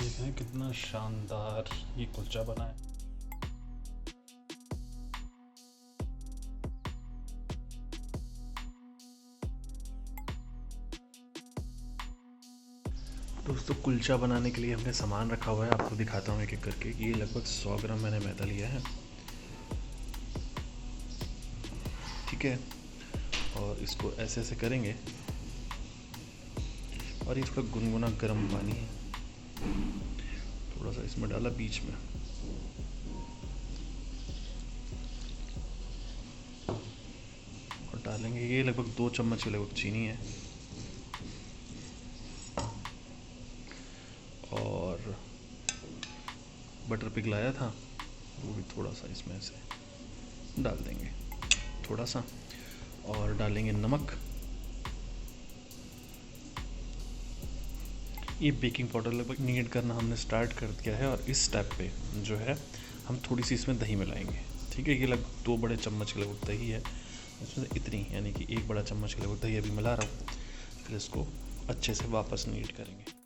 देखें कितना शानदार ये कुलचा बना है। दोस्तों कुलचा बनाने के लिए हमने सामान रखा हुआ है, आपको दिखाता हूँ एक एक करके। ये लगभग 100 ग्राम मैंने मैदा लिया है, ठीक है। और इसको ऐसे ऐसे करेंगे और ये थोड़ा गुनगुना गर्म पानी है, थोड़ा सा इसमें डाला बीच में, और डालेंगे ये लगभग 2 चम्मच के लगभग चीनी है, और बटर पिघलाया था वो भी थोड़ा सा इसमें से डाल देंगे, थोड़ा सा, और डालेंगे नमक। ये बेकिंग पाउडर लगभग नीड करना हमने स्टार्ट कर दिया है, और इस स्टेप पे जो है हम थोड़ी सी इसमें दही मिलाएंगे, ठीक है। ये लगभग 2 बड़े चम्मच के लगभग दही है, इसमें से इतनी यानी कि 1 बड़ा चम्मच के लगभग दही अभी मिला रहा हूँ। फिर इसको अच्छे से वापस नीड करेंगे।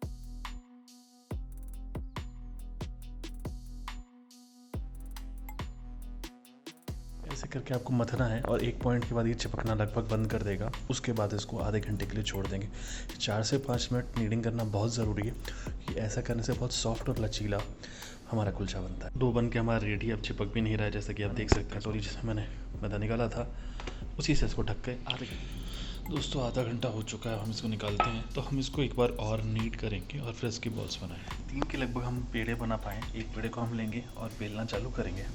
ऐसे करके आपको मथना है, और एक पॉइंट के बाद ये चिपकना लगभग बंद कर देगा। उसके बाद इसको आधे घंटे के लिए छोड़ देंगे। 4 से 5 मिनट नीडिंग करना बहुत ज़रूरी है, कि ऐसा करने से बहुत सॉफ्ट और लचीला हमारा कुलचा बनता है। डो बन के हमारा रेडी, अब चिपक भी नहीं रहा है, जैसा कि आप देख सकते हैं। सॉरी, जिसमें मैंने मैदा निकाला था उसी से इसको ढक के आधे घंटे। दोस्तों आधा घंटा हो चुका है, हम इसको निकालते हैं। तो हम इसको एक बार और नीड करेंगे और फिर इसकी बॉल्स बनाएं। 3 के लगभग हम पेड़े बना पाएँ। एक पेड़े को हम लेंगे और बेलना चालू करेंगे।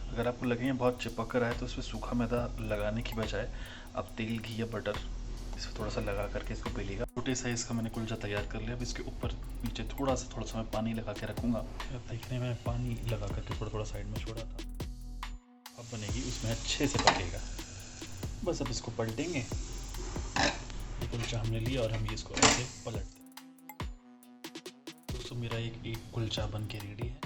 अगर आपको लगे बहुत चिपक कर आए तो इसमें सूखा मैदा लगाने की बजाय आप तेल, घी या बटर इसमें थोड़ा सा लगा करके इसको बेलिएगा। छोटे साइज़ का मैंने कुलचा तैयार कर लिया। अब इसके ऊपर नीचे थोड़ा सा मैं पानी लगा के रखूँगा। अब देखने में पानी लगा करके थोड़ा साइड में छोड़ा था, अब बनेगी, उसमें अच्छे से पकेगा। बस अब इसको पलटेंगे। ये कुलचा हमने लिया और हम ये इसको ऐसे पलट दें। दोस्तों मेरा एक कुलचा बन के रेडी है,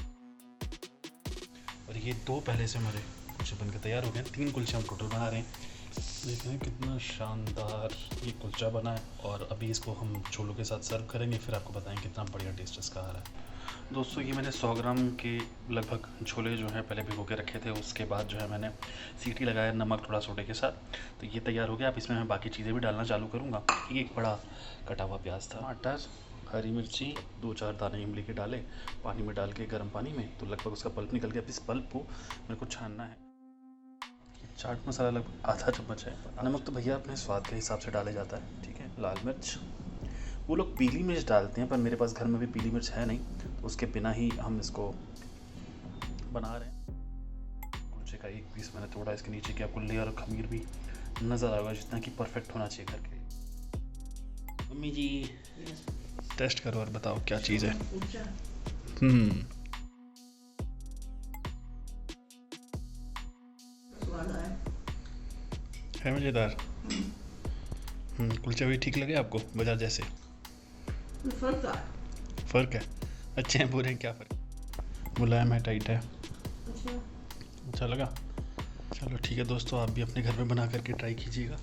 और ये 2 पहले से हमारे कुलचे बन के तैयार हो गए। 3 कुलचे हम टोटल बना रहे हैं। देखें कितना शानदार ये कुलचा बना है, और अभी इसको हम छोलों के साथ सर्व करेंगे, फिर आपको बताएंगे कितना बढ़िया टेस्ट इसका आ रहा है। दोस्तों ये मैंने 100 ग्राम के लगभग छोले जो हैं पहले भिगो के रखे थे। उसके बाद जो है मैंने सीटी लगाया नमक थोड़ा सोडे के साथ, तो ये तैयार हो गया। अब इसमें मैं बाकी चीज़ें भी डालना चालू करूँगा। एक बड़ा कटा हुआ प्याज था, टमाटर, हरी मिर्ची, 2-4 दाने इमली के डाले, पानी में डाल के गर्म पानी में, तो लगभग उसका पल्प निकल गया। अब इस पल्प को मेरे को छानना है। चाट मसाला लगभग आधा चम्मच है। नमक तो भैया अपने स्वाद के हिसाब से डाला जाता है, ठीक है। लाल मिर्च, वो लोग पीली मिर्च डालते हैं, पर मेरे पास घर में भी पीली मिर्च है नहीं, तो उसके बिना ही हम इसको बना रहे हैं। कुलचे का एक पीस मैंने तोड़ा, इसके नीचे की आपको लेयर और खमीर भी नज़र आएगा, जितना कि परफेक्ट होना चाहिए घर के। मम्मी जी टेस्ट करो और बताओ क्या चीज़ है। है मज़ेदार। कुलचे भी ठीक लगे आपको बाजार जैसे? फ़र्क है? अच्छे हैं बुरे हैं, क्या फ़र्क? मुलायम है, टाइट है? अच्छा लगा? चलो ठीक है दोस्तों, आप भी अपने घर में बना करके ट्राई कीजिएगा।